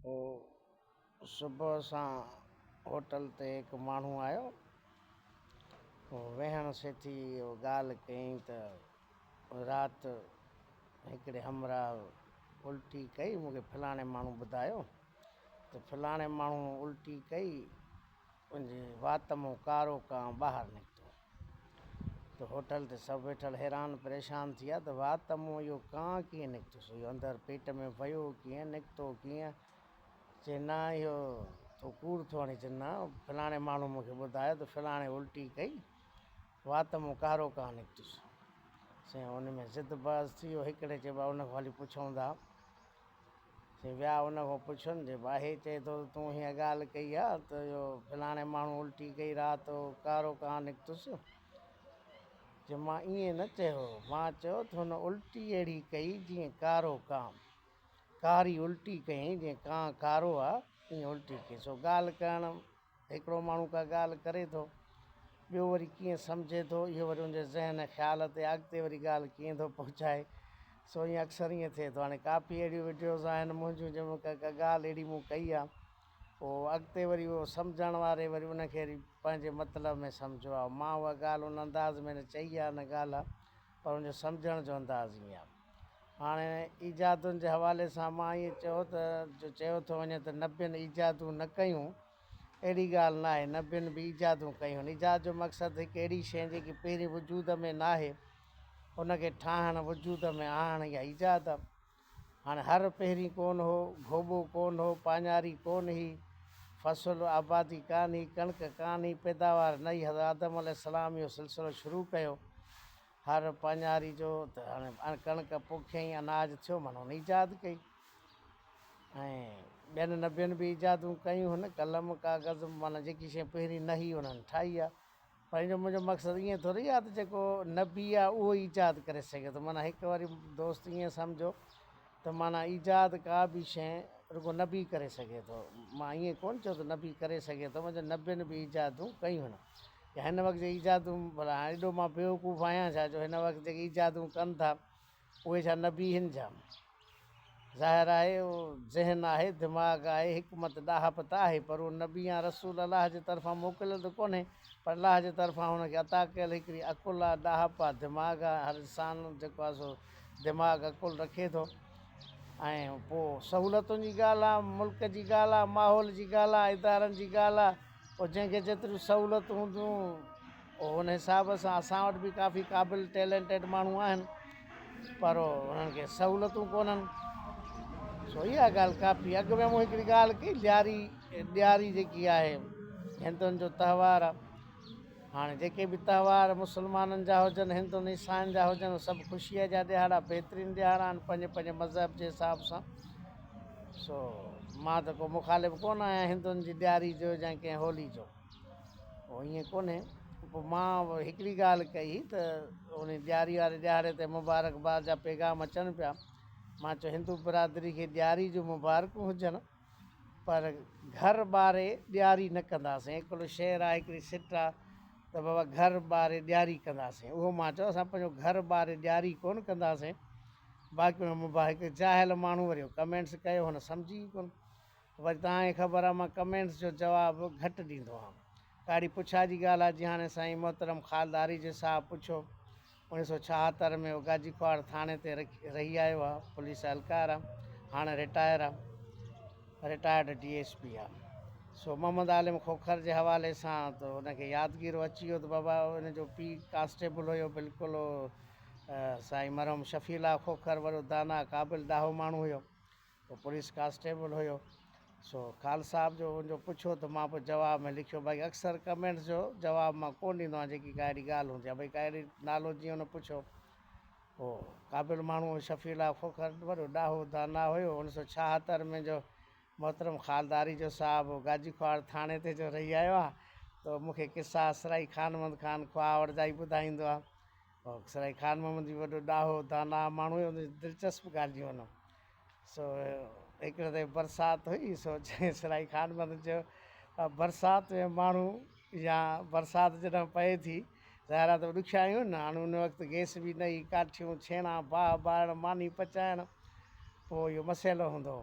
पोइ सुबुह सां होटल ते हिकु माण्हू आयो, पोइ वेहण सेठी ॻाल्हि कयईं त राति हिकिड़े हमराह उल्टी कई, मूंखे फलाणे माण्हू ॿुधायो त फलाणे माण्हू उल्टी कई, उनजे वात मां कारो कां ॿाहिरि निकितो। त होटल ते सभु वेठल हैरान परेशान थी विया त वात मां इहो कां कीअं निकितुसि, इहो अंदरि पेट में वियो कीअं, निकितो कीअं? चए न इहो तो कूड़ थो हणी। चए न फलाणे माण्हू मूंखे ॿुधायो त फलाणे उल्टी कई, वात मां कारो कां निकितुसि। चई उन में ज़िद बाज़ थी वियो, हिकिड़े चइबो आहे उन खां हली पुछूं था। चई विया उन खां पुछनि, जे भाई चए थो तूं हीअं ॻाल्हि कई आहे त इहो फलाणे माण्हू उल्टी कई, राति जो कारो कां निकितुसि। चए मां ईअं न चयो, मां चयो त हुन उल्टी अहिड़ी कई जीअं कारो कां, कारी उल्टी कयईं जीअं कां कारो आहे, ईअं उल्टी कई। सो ॻाल्हि करणु हिकिड़ो माण्हू का ॻाल्हि करे थो, ॿियो वरी कीअं सम्झे थो, इहो वरी हुनजे ज़हन ख़्याल ते अॻिते वरी ॻाल्हि कीअं थो पहुचाए। सो ईअं अक्सर ईअं थिए थो। हाणे काफ़ी अहिड़ियूं वीडियोज़ आहिनि मुंहिंजियूं जंहिंमें का ॻाल्हि अहिड़ी मूं कई आहे, पोइ अॻिते वरी उहो सम्झण वारे वरी उनखे वरी पंहिंजे मतिलब में सम्झो आहे। मां उहा ॻाल्हि उन अंदाज़ में न चई आहे, न ॻाल्हि आहे, पर हुनजो सम्झण जो अंदाज़ ईअं आहे। हाणे ईजादुनि जे हवाले सां मां ईअं चयो त जो चयो थो वञे त नबियुनि ईजादूं न कयूं, अहिड़ी ॻाल्हि न आहे। नबियुनि बि ईजादूं कयूं आहिनि। ईजाद जो मक़सदु हिकु अहिड़ी शइ जेकी पहिरीं वजूद में न आहे उनखे ठाहिणु, वजूद में आणणु, इहा ईजाद आहे। हाणे हर पहिरीं कोन हो, गोबो कोन हो, पाञारी कोन हुई, फ़सुलु आबादी कान हुई, कणिक कान हुई, पैदावार न हुई। हज़रत आदम अलैहिस्सलाम इहो सिलसिलो शुरू कयो हर पाञारी जो, त हाणे कणिक पोखियईं, अनाज थियो, माना हुन ईजाद कई। ऐं ॿियनि नबियुनि बि ईजादूं कयूं हुन, कलम काग़ज़, माना जेकी शइ पहिरीं न हुई उन्हनि ठाही आहे। पर हिन मुंहिंजो मक़सदु ईअं थोरी आहे त जेको नबी आहे उहो ईजाद करे सघे थो। माना हिकु वरी दोस्त ईअं सम्झो त माना ईजाद का बि शइ रुगो नबी करे सघे थो। मां ईअं कोन चयो त नबी करे सघे थो, मुंहिंजो नबियुनि बि ईजादूं कयूं आहिनि। या हिन वक़्तु जे ईजादूं, भला एॾो मां बेवकूफ़ आहियां छा जो हिन वक़्तु जेके ईजादूं कनि था उहे छा नबी आहिनि छा? ज़ाहिर आहे उहो ज़हन आहे, दिमाग़ आहे, हिकमत ॾाहपत आहे, पर उहो नबी या रसूल अलाह जे तरफ़ां मोकिलियल त कोन्हे, पर अलाह जे तरफ़ां हुनखे अता कयल हिकिड़ी अकुलु आहे, ॾाहप आहे, दिमाग़ आहे। हर इंसान जेको आहे सो दिमाग़ अकुलु रखे थो। ऐं पोइ सहूलियतुनि जी ॻाल्हि आहे, मुल्क जी ॻाल्हि आहे, माहौल जी ॻाल्हि आहे, इदारनि जी ॻाल्हि आहे। पोइ जंहिंखे जेतिरियूं सहूलियतूं हूंदियूं उन हिसाब सां असां वटि बि काफ़ी क़ाबिल टैलेंटेड माण्हू आहिनि, पर उन्हनि खे सहूलियतूं कोन्हनि। सो इहा ॻाल्हि काफ़ी। अॻु में मूं हिकिड़ी ॻाल्हि कई, ॾियारी जेकी आहे हिंदुनि जो त्योहारु आहे। हाणे जेके बि त्योहार मुस्लमाननि जा हुजनि, हिंदुनि ईसाइनि जा हुजनि, सभु ख़ुशीअ जा ॾियारा, बहितरीनु ॾियारा आहिनि पंहिंजे पंहिंजे मज़हब जे हिसाब सां। सो मां त को मुखालिफ़ कोन आहियां हिंदुनि जी ॾियारी जो या कंहिं होली जो, पोइ ईअं कोन्हे। पोइ मां हिकिड़ी ॻाल्हि कई त उन ॾियारी वारे ॾियारे ते मुबारकबाद जा पैगाम अचनि पिया। मां चयो हिंदू बिरादरी खे ॾियारी जूं मुबारकूं हुजनि, पर घर ॿारे ॾियारी न कंदासीं। हिकिड़ो शेर आहे, हिकिड़ी सिट आहे त बाबा घर ॿारे ॾियारी कंदासीं, उहो मां चयो असां पंहिंजो घर ॿारे ॾियारी कोन कंदासीं। बाक़ी हिकु जाहिल माण्हू वरी कमेंट्स कयो, हुन सम्झी कोन। वरी तव्हांखे ख़बर आहे मां कमेंट्स जो जवाबु घटि ॾींदो आहियां। ॾाढी पुछा जी ॻाल्हि आहे। जीअं हाणे साईं मोहतरम ख़ालदारी जे साहब पुछो, 1976 में उहो गाजी खुआड़ थाणे ते रही आयो आहे, पुलिस एहलकार आहे, हाणे रिटायर आहे, रिटायर्ड DSP आहे। सो मोहम्मद आलिम खोखर जे हवाले सां त हुनखे यादगिरो अची वियो त बाबा हुनजो पीउ कांस्टेबल हुयो, बिल्कुलु साईं मरहम शफ़ीला खोखर, वॾो दाना क़ाबिल ॾाहो माण्हू हुयो, पोइ पुलिस कांस्टेबल हुयो। सो ख़ाल साहब जो उनजो पुछो त मां पोइ जवाब में लिखियो। भई अक्सर कमेंट्स जो जवाबु मां कोन ॾींदो आहियां जेकी का अहिड़ी ॻाल्हि हूंदी आहे। भई का अहिड़ी नालो जीअं हुन पुछो, पोइ क़ाबिल माण्हू शफ़ीला खोखर, वॾो ॾाहो दाना हुयो। 1976 में जो मोहतरम ख़ालदारी जो साहबु गाजी खुआड़ थाणे ते जो रही आयो आहे, त मूंखे किसा सराई खान महमद ख़ान खुआड़ जा ई ॿुधाईंदो आहे। पोइ सराई खान महमद जी वॾो ॾाहो दाना माण्हू हुयो, हुनजी दिलचस्प ॻाल्हियूं आहिनि। सो हिकिड़े ते बरसाति हुई, सो चई सराई खान महमद चयो बरसाति में माण्हू या बरसाति जॾहिं पए थी, ज़ाहिर आहे त ॾुखियाऊं आहिनि न। हाणे हुन वक़्तु गैस बि न हुई, काठियूं छेणा बाहि ॿारणु, मानी पचाइणु, पोइ इहो मसइलो हूंदो।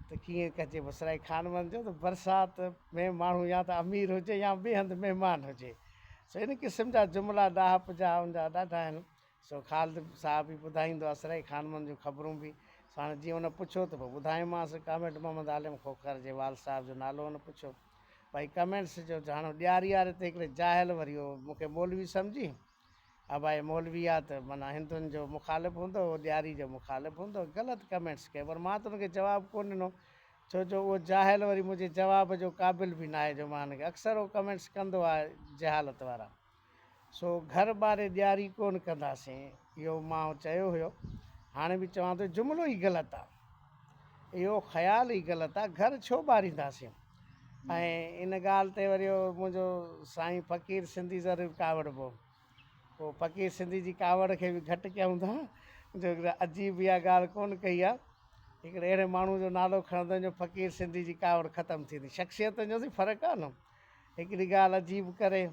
त कीअं कजे बसराई खानमन जो त बरसाति में माण्हू या त अमीर हुजे या ॿिए हंधि महिमान हुजे। सो इन क़िस्म जा जुमिला ॾाहप जा उनजा ॾाढा आहिनि। सो ख़ालिद साहब बि ॿुधाईंदो आहे असराई खानमन जूं ख़बरूं बि। सो हाणे जीअं हुन पुछियो त पोइ ॿुधायोमांसि। कामेड मोहम्मद आलिम खोखर जे वाल साहब जो नालो हुन पुछियो। भाई कमेंट्स जो हाणे ॾियारी वारे ते हिकिड़े जाहिल वरी उहो मूंखे मौलवी सम्झी भाई मौलवी आहे त माना हिंदुनि जो मुखालिफ़ हूंदो, उहो ॾियारी जो मुखालिफ़ हूंदो, ग़लति कमेंट्स कयो। पर मां त हुनखे जवाबु कोन ॾिनो, छो जो उहो जाहिल वरी मुंहिंजे जवाब जो क़ाबिल बि न आहे जो मां हुनखे अक्सर उहो कमेंट्स कंदो आहे जहालत वारा। सो घर ॿारे ॾियारी कोन कंदासीं इहो मां चयो हुयो। हाणे बि चवां थो जुमिलो ई ग़लति आहे, इहो ख़्यालु ई ग़लति आहे। घर छो ॿारींदासीं? ऐं इन ॻाल्हि ते वरी उहो मुंहिंजो साईं फ़क़ीर सिंधी ज़रूरु कावड़िबो। पोइ फ़क़ीर सिंधी जी कावड़ खे बि घटि कयूं था, जो अजीब इहा ॻाल्हि कोन कई आहे। हिकिड़े अहिड़े माण्हू जो नालो खणंदो जो फ़क़ीर सिंधी जी कावड़ ख़तमु थींदी। शख़्सियत जो बि फ़र्क़ु आहे न। हिकिड़ी ॻाल्हि अजीब करे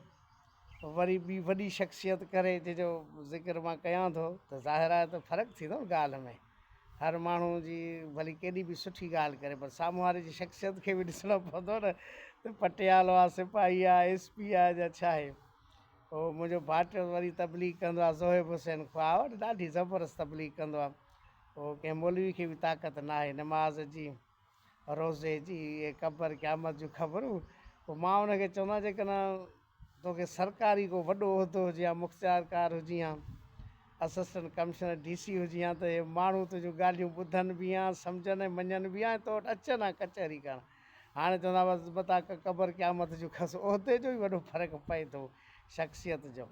वरी ॿी वॾी शख़्सियत करे जंहिंजो ज़िक्र मां कयां थो त ज़ाहिर आहे त फ़र्क़ु थींदो न ॻाल्हि में। हर माण्हू जी भली केॾी बि सुठी ॻाल्हि करे पर साम्हूं वारे जी शख़्सियत खे बि ॾिसणो पवंदो न। त पटियालो आहे, सिपाही आहे, SP आहे या छा आहे। पोइ मुंहिंजो भाइटियो वरी तबलीग कंदो आहे, ज़ोहेब हुसैन ख्वाह, ॾाढी ज़बरदस्त तबलीग कंदो आहे। पोइ कंहिं मौलवी खे बि ताक़त न आहे नमाज़ जी, रोज़े जी, इहे क़बर क़यामत जूं ख़बरूं। पोइ मां हुनखे चवंदो जेकॾहिं तोखे सरकारी को वॾो उहिदो हुजे या मुख़्तियारकार हुजी हा, असिस्टेंट कमिश्नर DC हुजी हा, त इहे माण्हू तुंहिंजूं ॻाल्हियूं ॿुधनि बि हा, सम्झनि मञनि बि हा, तो वटि अचनि हा कचहरी करणु। हाणे चवंदा बसि मता क़बर क़यामत जूं खसि, उहिदे जो ई वॾो फ़र्क़ु पए थो शख़्सियत जो।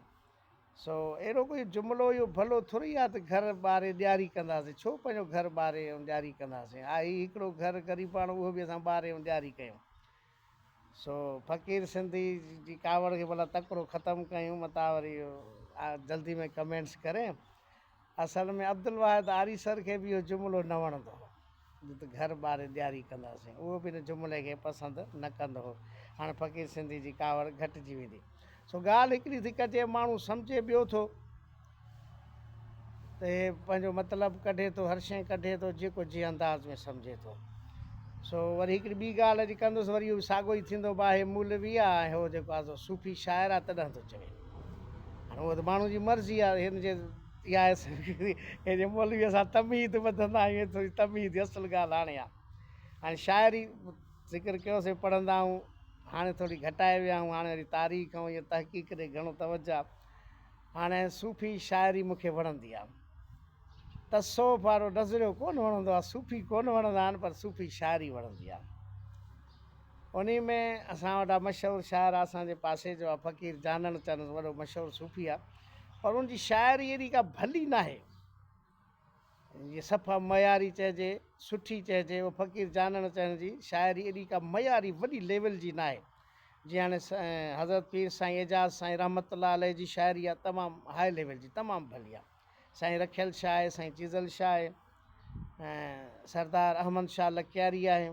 सो अहिड़ो कोई जुमिलो इहो भलो थोरी आहे त घर ॿारे ॾियारी कंदासीं। छो पंहिंजो घर ॿारे ऐं ॾियारी कंदासीं? आहे हिकिड़ो घर ग़रीबाणो, उहो बि असां ॿारे ऐं ॾियारी कयूं। सो फ़क़ीर सिंधी जी कावड़ खे भला तकिड़ो ख़तमु कयूं, मता वरी जल्दी में कमेंट्स करें। असल में अब्दुल वाहिद आरी सर खे बि इहो जुमिलो न वणंदो हो त घर ॿारे ॾियारी कंदासीं। उहो बि हिन जुमिले खे पसंदि न कंदो हो। हाणे फ़क़ीर सिंधी जी कावड़ घटिजी वेंदी। सो ॻाल्हि हिकिड़ी थी कजे, माण्हू सम्झे ॿियो थो त हे पंहिंजो मतिलबु कढे थो, हर शइ कढे थो जेको जीअं अंदाज़ में सम्झे थो। सो वरी हिकिड़ी ॿी ॻाल्हि अॼु कंदुसि, वरी इहो साॻियो ई थींदो। हे मौलवी आहे, हो जेको आहे सूफ़ी शाइर आहे तॾहिं थो चवे। हाणे उहो त माण्हू जी मर्ज़ी आहे। हिन जे इहा हे जे मौलवीअ सां तमीद ॿधंदा आहियूं, थोरी तमीद असुलु ॻाल्हि हाणे आहे। हाणे शाइरी ज़िक्र कयोसीं, पढ़ंदा आहियूं, हाणे थोरी घटाए विया आहियूं। हाणे वरी तारीख़ ऐं इहा तहक़ीक़ ते घणो तवजो आहे। हाणे सूफ़ी शाइरी मूंखे वणंदी आहे। तसौफ़ वारो नज़रियो कोन वणंदो आहे, सूफ़ी कोन वणंदा आहिनि, पर सूफ़ी शाइरी वणंदी आहे। उन में असां वटा मशहूरु शाइर आहे, असांजे पासे जो आहे फ़क़ीर जानन चंद, वॾो मशहूरु सूफ़ी आहे। पर उनजी शाइरी एॾी का भली न आहे, जीअं सफ़ा मयारी चइजे, सुठी चइजे। उहो फ़क़ीर जानन चंद जी शाइरी एॾी का मयारी वॾी लेवल जी न आहे। जीअं हाणे हज़रत पीर साईं एजाज़ साईं रहमतुल्लाह अलैह जी शाइरी आहे, तमामु हाई लेवल जी, तमामु भली आहे। साईं रखियल शाह आहे, साईं चिज़ल शाह आहे, ऐं सरदार अहमद शाह लकियारी आहे।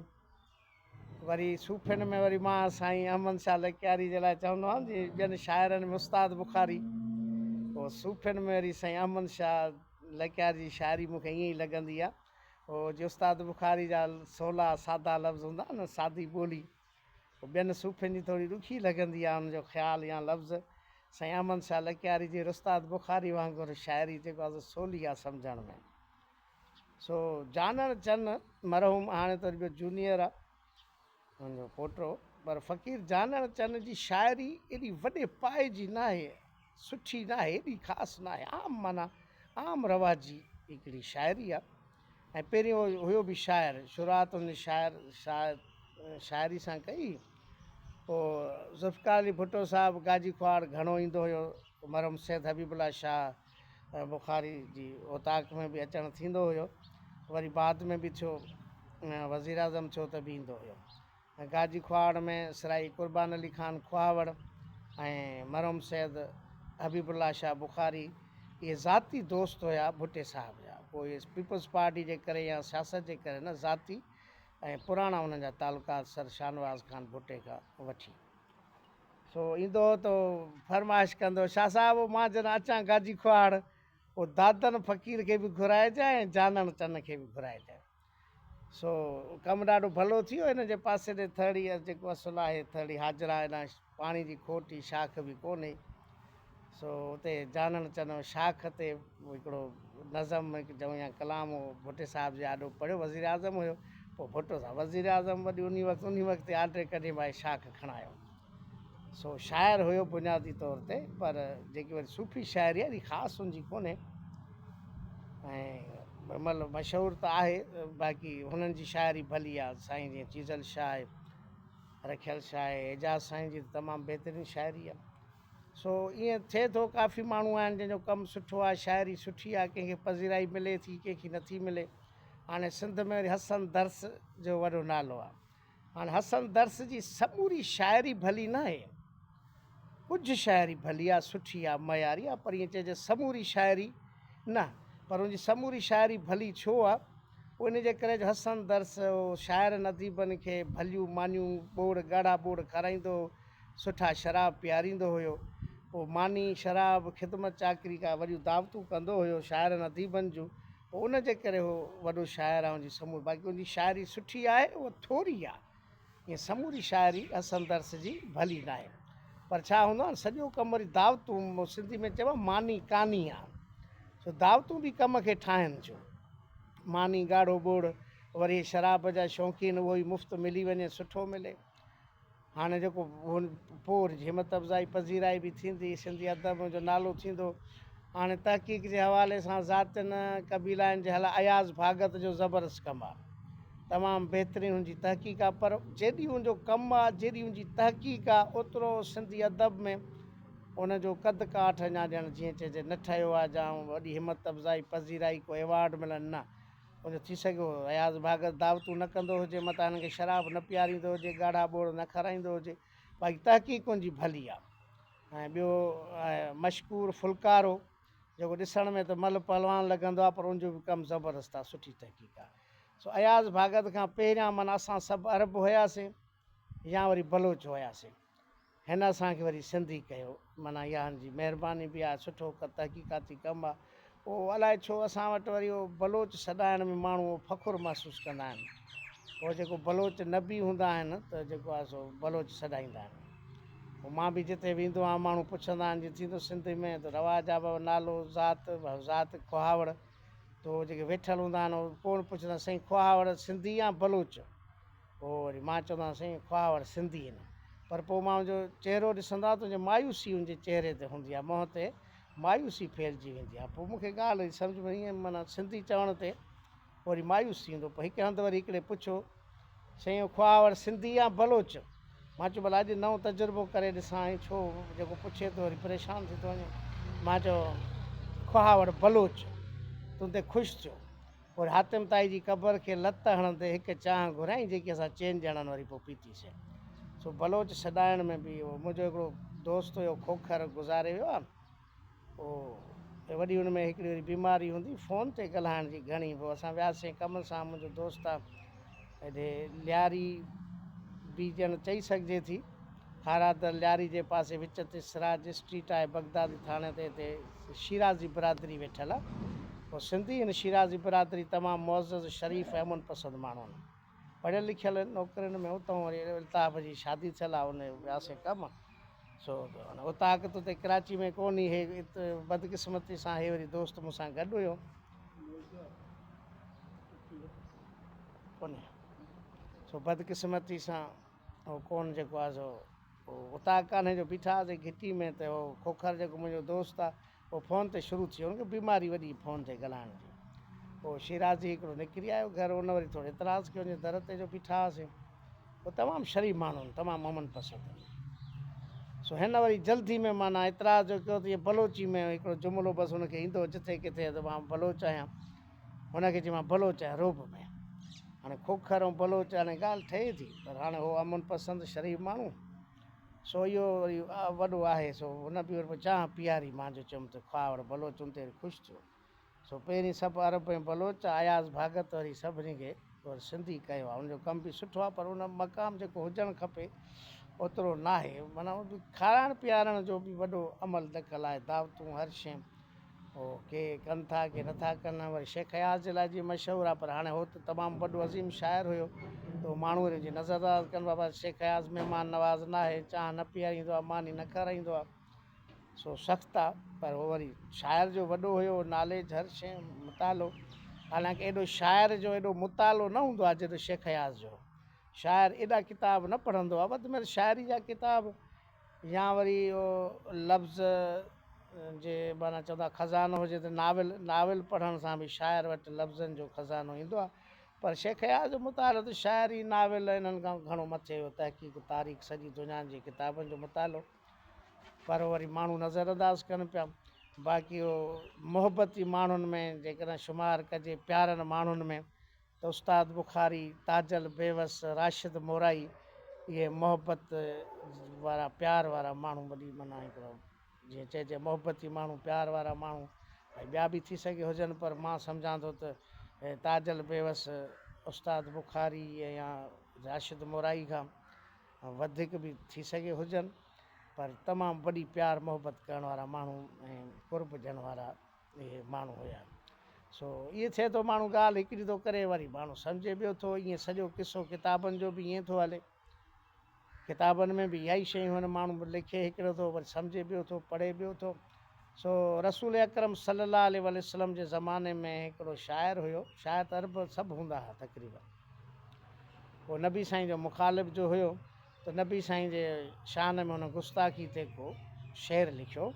वरी सूफ़ियुनि में वरी मां साईं अहमद शाह लकियारी जे लाइ चवंदो आहियां जी ॿियनि शाइरनि में उस्ताद बुख़ारी। पोइ सूफ़ियुनि में वरी साईं अहमद शाह लकियारी जी शाइरी मूंखे ईअं ई लॻंदी आहे। पोइ जीअं उस्ताद बुख़ारी जा सवला सादा लफ़्ज़ हूंदा न, सादी ॿोली, ॿियनि सूफ़ियुनि जी थोरी ॾुखी लॻंदी आहे हुनजो ख़्यालु या लफ़्ज़। साईं अहमद शाह लकियारी जी उस्ताद बुख़ारी वांगुरु शाइरी जेको आहे सवली आहे सम्झण में। सो जानन चंद मरहूम हाणे त ॿियो जूनियर आहे मुंहिंजो पोटो, पर फ़क़ीर जानन चंद जी शाइरी एॾी वॾे पाए जी न आहे, सुठी न आहे, एॾी ख़ासि न आहे। आम माना आम रवाजी हिकिड़ी शाइरी आहे। ऐं पहिरियों हुयो बि शाइर, शुरूआत हुन शाइरी सां कई। पोइ ज़ुल्फ़िकार अली भुट्टो साहिबु गाजी ख्वाड़ घणो ईंदो हुयो। मरहूम सैयद हबीबुल्ला शाह बुख़ारी जी ओताक में बि अचणु थींदो हुयो। वरी बाद में बि थियो, वज़ीर आज़म थियो त बि ईंदो हुयो। ऐं गाजी ख्वाड़ में सराई क़ुर्बान अली ख़ान ख्वावड़ ऐं मरहूम सैयद हबीबुल्ला शाह बुख़ारी इहे ज़ाती दोस्त हुया भुट्टे साहिब जा। पोइ इहे पीपल्स पार्टी जे करे या सियासत जे करे न, ज़ाती ऐं पुराणा उन्हनि जा तालुकात सर शाहनवाज़ ख़ान भुट्टे खां वठी। सो ईंदो त फरमाइश कंदो, शाह साहिबु मां जॾहिं अचां गाजी ख्वाड़, पोइ दादन फ़क़ीर खे बि घुराइजांइ ऐं जानन चंद खे बि घुराइजांइ। सो कमु ॾाढो भलो थी वियो हिन जे पासे ते थड़ी जेको असुलु आहे थड़ी हाजरा हिन पाणी जी खोटी शाख बि कोन्हे। सो उते जानण चवंदो शाख ते हिकिड़ो नज़म हिकु चऊं या कलाम भुट्टे साहिब जे ॾाढो पढ़ियो वज़ीर आज़म हुयो। पोइ भुट्टो साहिबु वज़ीर आज़म वॾी उन वक़्तु आर्डर कढी भाई शाख खणायो। सो शाइर हुयो बुनियादी तौर ते पर जेकी वरी सूफ़ी शाइरी आहे ख़ासि हुनजी कोन्हे ऐं मतिलबु मशहूरु त आहे बाक़ी हुननि जी शाइरी भली आहे। साईं जीअं चीज़ल शाह आहे, रखियल शाह आहे, एजाज़ साईं जी तमामु बहितरीनु शाइरी आहे। सो ईअं थिए थो काफ़ी माण्हू आहिनि जंहिंजो कमु सुठो आहे, शाइरी सुठी आहे, कंहिंखे पज़ीराई मिले थी, कंहिंखे नथी मिले। हाणे सिंध में वरी हसन दर्स जो वॾो नालो आहे। हाणे हसन दर्स जी समूरी शाइरी भली न आहे, कुझु शाइरी भली आहे, सुठी आहे, मयारी आहे, पर ईअं चइजे समूरी शाइरी न। पर उनजी समूरी शाइरी भली छो आहे उन जे करे जो हसन दर्स शाइर नदीबनि खे भलियूं मानियूं ॿोड़ ॻाढ़ा ॿोड़ खाराईंदो, सुठा शराब पीआरींदो हुयो। पोइ मानी शराब ख़िदमत चाकरी का वॾियूं दावतूं कंदो हुयो शाइर नदीबनि जूं। पोइ उन जे करे उहो वॾो शाइर आहे उनजी समूरी। बाक़ी उनजी शाइरी सुठी आहे, उहा थोरी आहे। ईअं समूरी शाइरी हसन दर्स जी भली न आहे। पर छा हूंदो आहे सॼो कमु वरी दावतूं सिंधी में चइबो आहे मानी कानी आहे। सो दावतूं बि कम खे ठाहिनि छो। मानी ॻाढ़ो ॿोड़ वरी शराब जा शौक़ीन उहो ई मुफ़्त मिली वञे सुठो मिले। हाणे जेको पोइ हिमत अफ़ज़ाई पज़ीराई बि थींदी, सिंधी अदब जो नालो थींदो। हाणे तहक़ीक़ जे हवाले सां ज़ातियुनि क़बीलाइनि जे हल अयाज़ भागत जो ज़बरदस्त कमु आहे, तमामु बहितरीनु हुनजी तहक़ीक़ आहे। पर जेॾी हुनजो कमु आहे, जेॾी हुनजी तहक़ीक़ आहे, ओतिरो सिंधी अदब में उनजो कद काठ अञा ॼण जीअं चइजे न ठहियो आहे। जां वॾी हिमत अफ़ज़ाई पज़ीराई को एवॉर्ड मिलनि न। उनजो थी सघियो अयाज़ भागत दावतूं न कंदो हुजे, मथां हिनखे शराब न पीआरींदो हुजे, ॻाढ़ा ॿोड़ न खाराईंदो हुजे, बाक़ी तहक़ीक़ हुनजी भली आहे। ऐं ॿियो मशकूर फुलकारो जेको ॾिसण में त मल पहलवान लॻंदो आहे, पर उनजो बि कमु ज़बरदस्त आहे, सुठी तहक़ीक़ आहे। सो अयाज़ भागत खां पहिरियां माना असां सभु अरब हुयासीं या वरी बलोच हुयासीं, हिन असांखे वरी सिंधी कयो, माना इहा हिनजी महिरबानी बि आहे, सुठो तहक़ीक़ाती कमु आहे। पोइ अलाए छो असां वटि वरी उहो बलोच सॾाइण में माण्हू फ़ख़ुरु महसूसु कंदा आहिनि। पोइ जेको बलोच न बि हूंदा आहिनि त जेको आहे सो बलोच सॾाईंदा आहिनि। पोइ मां बि जिते वेंदो आहियां माण्हू पुछंदा आहिनि जीअं थींदो सिंधी में त रवाज आहे बाबा नालो ज़ात खुहावड़, त उहो जेके वेठल हूंदा आहिनि उहो कोन पुछंदा साईं खुहावड़ सिंधी या बलोच। पोइ वरी मां चवंदो आहियां साईं खुहावड़ सिंधी आहिनि। पर पोइ मां हुनजो चहिरो ॾिसंदो आहियां त हुनजे मायूसी हुनजे चहिरे ते हूंदी आहे, मुंहं ते मायूसी फैलिजी वेंदी आहे। पोइ मूंखे ॻाल्हि सम्झ में ईअं माना सिंधी चवण ते वरी मायूसी ईंदो। पोइ हिकु हंधि वरी हिकिड़े पुछो साईं खुहावड़ सिंधी या बलोच। मां चयो भला अॼु नओं तजुर्बो करे ॾिसां, ऐं छो जेको पुछे थो वरी परेशान थी थो वञे। मां चयो खुहावड़ बलोच, तूं ते ख़ुशि थियो। पोइ हातिम ताई जी क़बर खे लत हणंदे हिकु चांहि घुराई जेकी असां चइनि ॼणनि वरी पोइ पीतीसीं। सो बलोच सॾाइण में बि उहो मुंहिंजो हिकिड़ो दोस्त हुयो खोखर गुज़ारे वियो आहे। पोइ वॾी हुन में हिकिड़ी वरी बीमारी हूंदी फ़ोन ते ॻाल्हाइण जी घणी। पोइ असां वियासीं कम सां, मुंहिंजो दोस्त आहे हेॾे लियारी बि ॼण चई सघिजे थी, खारादर लियारी जे पासे विच ते सिराज स्ट्रीट आहे बगदादी थाणे ते, हिते शिराज़ी बिरादरी वेठल आहे। पोइ सिंधी हिन शिराज़ी बिरादरी तमामु मुअज़्ज़ज़ शरीफ़ अमन पसंदि माण्हू आहिनि, पढ़ियल लिखियल नौकरियुनि में। उतां वरी अल्ताफ़ जी शादी थियल आहे, उन वियासीं कमु। सो उतां त उते कराची में कोन ई हे बदकिस्मती सां हे वरी दोस्त मूंसां गॾु हुयो कोन्हे। सो बदकिस्मती सां उहो कोन जेको आहे सो उतां कान्हे जो बीठा हुआसीं घिटी में, त उहो खोखर जेको मुंहिंजो दोस्त आहे उहो फ़ोन ते शुरू थी वियो, हुनखे बीमारी वॾी फ़ोन ते ॻाल्हाइण जी। पोइ शिराज़ी हिकिड़ो निकिरी आयो घर, उन वरी थोरो एतिराज़ु कयो, दर ते जो बीठा हुआसीं। पोइ तमामु शरीफ़ माण्हू आहिनि, तमामु अमन पसंदि। सो हिन वरी जल्दी में माना एतिराज़ जो कयो त इहे बलोची में हिकिड़ो जुमिलो बसि हुनखे ईंदो जिथे किथे त मां बलोच आहियां, हुनखे चई मां बलोच आहियां रोब में। हाणे खोखर ऐं बलोच हाणे ॻाल्हि ठहे थी, पर हाणे उहो अमन पसंदि शरीफ़ माण्हू। सो इहो वरी वॾो आहे। सो हुन बि वरी चांहि पीआरी, मां जो चयुमि त खुहावड़ बलोच, उन ते वरी ख़ुशि थियो। सो पहिरीं सभु अरब ऐं बलोच, अयाज़ भागत वरी सभिनी खे वरी सिंधी कयो आहे। हुनजो कमु बि सुठो आहे, पर उन मक़ाम जेको हुजणु खपे ओतिरो नाहे। माना खाराइण पीआरण जो बि वॾो अमल दख़ल आहे, दावतूं हर शइ। के कनि था के नथा कनि। वरी शेख हयास जे लाइ जीअं मशहूरु आहे, पर हाणे हो त तमामु वॾो अज़ीम शाइर हुयो, त माण्हू वरी जी नज़रअंदाज़ कनि बाबा शेख हयास महिमान नवाज़ न आहे, चांहि न पीआरींदो आहे, मानी न खाराईंदो आहे, सो सख़्तु आहे। पर उहो वरी शाइर जो वॾो हुयो, नॉलेज हर शइ मुतालो। हालांकि एॾो शाइर जो एॾो मुतालो न हूंदो आहे जेतिरो शेख हयास जो। शाइर एॾा किताब न पढ़ंदो आहे, वधि में शाइरी जा किताब या वरी उहो लफ़्ज़ जे माना चवंदा ख़ज़ानो हुजे त नाविल पढ़ण सां बि शाइर वटि लफ़्ज़नि जो ख़ज़ानो ईंदो आहे। पर शेख हयास जो मुतालो त शाइरी नाविल इन्हनि खां घणो मथे हुयो, तहक़ीक़ तारीख़ सॼी दुनिया जी किताबनि जो मुतालो। पर वरी माण्हू नज़रअंदाज़ कनि पिया। बाक़ी उहो मुहबती माण्हुनि में जेकॾहिं शुमारु कजे प्यारनि माण्हुनि में, त उस्ताद बुखारी, ताजल बेवस, राशिद मोराई, इहे मुहबत वारा प्यार वारा माण्हू वॾी माना हिकिड़ो जीअं चइजे मुहबती माण्हू, प्यार वारा माण्हू। ऐं ॿिया बि थी सघे हुजनि, पर मां सम्झां थो त ताजल बेवस, उस्ताद बुखारी या राशिद मोराई खां वधीक बि थी सघे हुजनि, पर तमामु वॾी प्यार मुहबत करण वारा माण्हू ऐं कुर्ब ॾियण वारा इहे माण्हू हुया। सो इहे थिए थो माण्हू ॻाल्हि हिकिड़ी थो करे, वरी माण्हू सम्झे ॿियो थो। ईअं सॼो किसो किताबनि जो बि ईअं थो हले, किताबनि में बि इहा ई शयूं आहिनि, माण्हू लिखे हिकिड़ो थो, वरी सम्झे ॿियो थो, पढ़े ॿियो थो। सो रसूल अकरम सल्लल्लाहु अलैहि वसल्लम जे ज़माने में हिकिड़ो शाइर हुयो, शाइर त अरब सभु हूंदा हुआ तक़रीबन, उहो नबी साईं जो मुखालिफ़ जो हुयो, त नबी साईं जे शान में हुन गुस्ताखी ते को शेर लिखियो,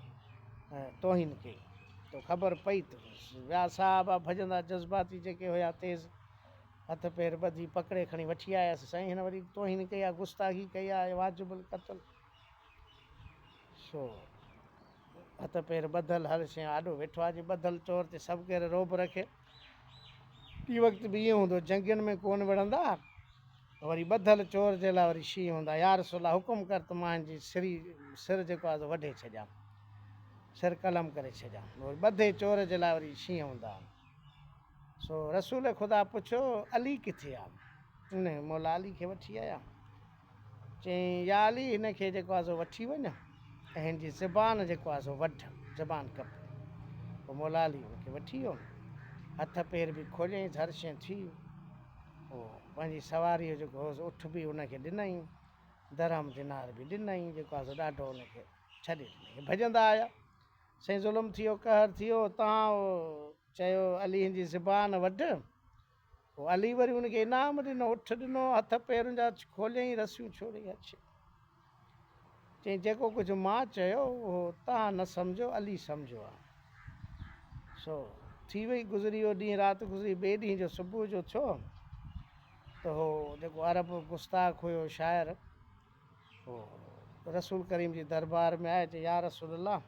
तोहिन कई। तो ख़बर पई त विया साहब भॼंदा जज़्बाती जेके हुया तेज़, हथ पेर ॿधी पकिड़े खणी वठी आयासीं, साईं हिन वरी तोहिन कई आहे, गुस्ताखी कई आहे, वाजिबुल क़त्ल। सो हथ पेर ॿधल हर शइ आॾो वेठो आहे, जे ॿधल चोर ते सभु केरु रोब रखे। टी वक़्तु बि ईअं हूंदो, जंगियुनि में कोन विढ़ंदा, वरी ॿधल चोर जे लाइ वरी शींहं हूंदा, या रसूल हुकुम कर त मां हिनजी सिर जेको आहे वढे छॾियां, सिर कलम करे छॾियां। वरी ॿधे चोर जे लाइ वरी शींहं हूंदा। सो रसूल ख़ुदा पुछियो अली किथे आहे, उन मौला अली खे वठी आया, चई या अली हिनखे जेको आहे सो वठी वञ ऐं हिन जी ज़बान जेको आहे सो वढ, ज़बान कप। पोइ मौला अली हुनखे वठी वियो, हथ पेर बि खोलियईं, हर शइ थी। पोइ पंहिंजी सवारीअ जेको हो उठ बि हुनखे ॾिनई, दरहम दिनार बि ॾिनई, जेको आहे सो ॾाढो हुनखे छॾे ॾिनई। भॼंदा आया, साईं ज़ुल्म थियो, कहर थियो, तव्हां चयो अली हिन जी ज़बान वढ। पोइ अली वरी हुनखे इनाम ॾिनो, उठ ॾिनो, हथ पेरनि जा खोलियईं, रसियूं छोड़े अचे। चई जेको कुझु मां चयो उहो तव्हां न सम्झो, अली सम्झो आहे। सो थी वई, गुज़री वियो ॾींहुं, राति गुज़री, ॿिए ॾींहं जो सुबुह जो थियो, त हो जेको अरब गुस्ताख हुयो शाइर, उहो रसूल करीम जी दरबार में आए, चई या रसूल अल्लाह,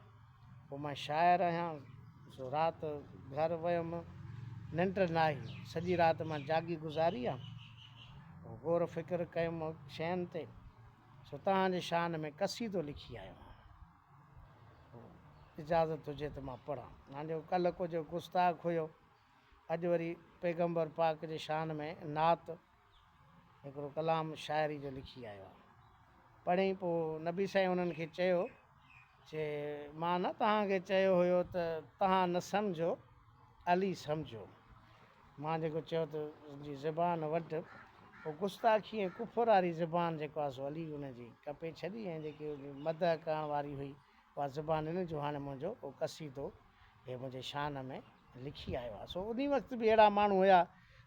पोइ मां शाइर आहियां, सो राति घर वियुमि, निंड न आई, सॼी राति मां जागी गुज़ारी आहे, गौर फ़िक्र कयुमि शयुनि ते, सो तव्हांजे शान में क़सीदो लिखी आयो आहियां, इजाज़त हुजे त मां पढ़ां। हाणे कल्ह को जो गुस्ताख हुयो, अॼु वरी पैगम्बर पाक जे शान में नात हिकिड़ो कलाम शाइरी जो लिखी आयो आहे, पढ़ियईं। पोइ नबी साईं उन्हनि खे चयो, चए मां न तव्हांखे चयो हुयो त तव्हां न सम्झो, अली सम्झो, मां जेको चयो त जी ज़बान वढ। पोइ गुस्ताखी ऐं कुफर वारी ज़बान जेको आहे सो अली हुनजी कपे छॾी, ऐं जेकी मदह करण वारी हुई उहा ज़बान इन जो हाणे मुंहिंजो उहो क़सीदो हे मुंहिंजे शान में लिखी आयो आहे। सो उन वक़्तु बि अहिड़ा माण्हू हुया,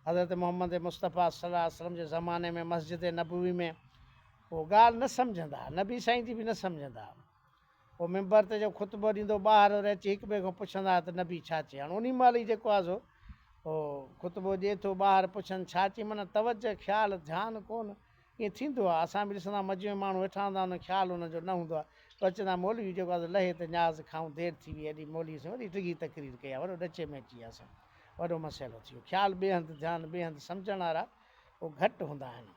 हज़रत मोहम्मद मुस्तफ़ा सल्लल्लाहु अलैहि वसल्लम जे ज़माने में मस्जिद नबवी में उहो ॻाल्हि न सम्झंदा, नबी साईं जी बि न सम्झंदा। पोइ मिंबर ते जो ख़ुतबो ॾींदो, ॿाहिरि वरी अची हिक ॿिए खां पुछंदा त नबी छा चई। हाणे उन महिल ई जेको आहे सो उहो ख़ुतबो ॾिए थो, ॿाहिरि पुछनि छा चई, माना तवजह ख़्यालु ध्यानु कोन, ईअं थींदो आहे। असां बि ॾिसंदा मस्जिद में माण्हू वेठा हूंदा, हुन ख़्यालु हुनजो न हूंदो आहे, पोइ चवंदा मौलवी जेको आहे लहे त न्याज़ खाऊं, देरि थी वई, हेॾी मौलवी सां वरी टिगी तकरीर कई आहे, वॾो ॾचे में अची वियासीं, वॾो मसइलो थी वियो। ख़्यालु ॿिए हंधि ध्यानु ॿिए हंधि, सम्झण वारा उहो घटि हूंदा आहिनि।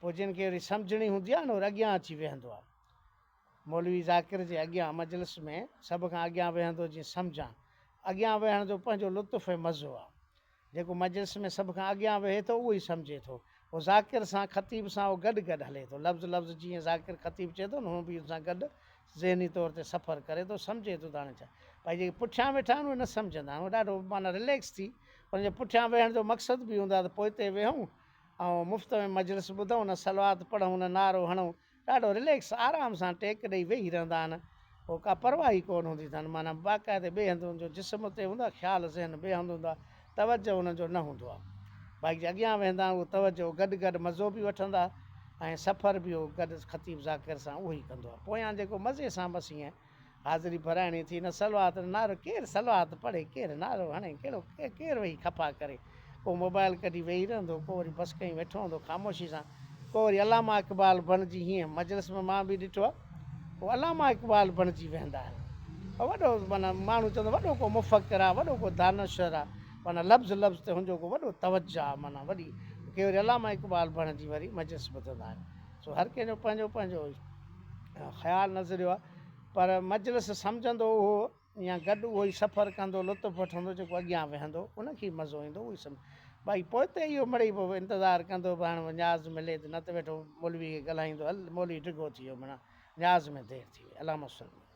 पोइ जिन खे वरी सम्झणी हूंदी आहे न, उहो अॻियां अची वेहंदो आहे, मौलवी ज़ाकिर जे अॻियां मजलिस में सभ खां अॻियां वेहंदो, जीअं सम्झां। अॻियां वेहण जो पंहिंजो लुत्फ़ ऐं मज़ो आहे, जेको मजलिस में सभ खां अॻियां वेहे थो उहो ई सम्झे थो, पोइ ज़ाकिर सां ख़तीब सां उहो गॾु गॾु हले थो, लफ़्ज़ लफ़्ज़ जीअं ज़ाकिर ख़तीब चए थो न, हुन बि हुन सां गॾु ज़हनी तौर ते सफ़र करे थो सम्झे थो त हाणे छा भाई जेके पुठियां वेठा आहिनि उहे न सम्झंदा आहिनि, उहे ॾाढो माना रिलैक्स थी हुनजे पुठियां वेहण जो मक़सदु बि हूंदो आहे त पोइ हिते वेहूं ऐं मुफ़्त में मजलिस ॿुधूं न सलवात पढ़ूं न नारो हणूं, ॾाढो रिलैक्स आराम सां टेक ॾेई वेही रहंदा आहिनि। पोइ का परवाह ई कोन हूंदी अथनि, माना बाक़ाइदे ॿिए हंधि हुनजो जिस्म ते हूंदो आहे, ख़्यालु ज़हन ॿिए हंधि हूंदो आहे, तवजो हुनजो न हूंदो आहे। बाक़ी अॻियां वेंदा उहो तवजो गॾु गॾु मज़ो बि वठंदा ऐं सफ़र बि उहो गॾु ख़तीब ज़ाकिर सां उहो ई कंदो आहे। पोयां जेको मज़े सां बसि ईअं हाज़िरी भराइणी थी, न सलवात न नारो, केरु सलवात पढ़े, केरु नारो हणे, कहिड़ो केरु वेही खफ़ा करे, को मोबाइल कढी वेही रहंदो, को वरी बसि कहीं वेठो हूंदो ख़ामोशी सां, को वरी अलामा इक़बाल बणिजी हीअं मजलिस में मां बि ॾिठो आहे, उहो अलामा इक़बाल बणिजी वेंदा आहिनि। वॾो माना माण्हू चवंदो वॾो को मुफ़क़िर आहे, वॾो को दानश्वर आहे, माना लफ़्ज़ लफ़्ज़ ते हुनजो को वॾो तवजो आहे, माना वॾी के वरी अलामा इक़बाल बणिजी वरी मजलिस ॿुधंदा आहिनि। सो हर कंहिंजो पंहिंजो पंहिंजो ख़्यालु नज़रियो आहे, पर मजलिस सम्झंदो उहो या गॾु उहो ई सफ़र कंदो लुत्फ़ु वठंदो जेको अॻियां वेहंदो उनखे ई मज़ो ईंदो उहो ई सम्झ। भई पोइ त इहो मिड़ई पोइ इंतज़ारु कंदो बि हाणे न्याज़ मिले त न त वेठो मौलवी खे ॻाल्हाईंदो, हल मौलवी ढिघो थी वियो, माना न्याज़ में देरि थी वई, अलाह मसलम।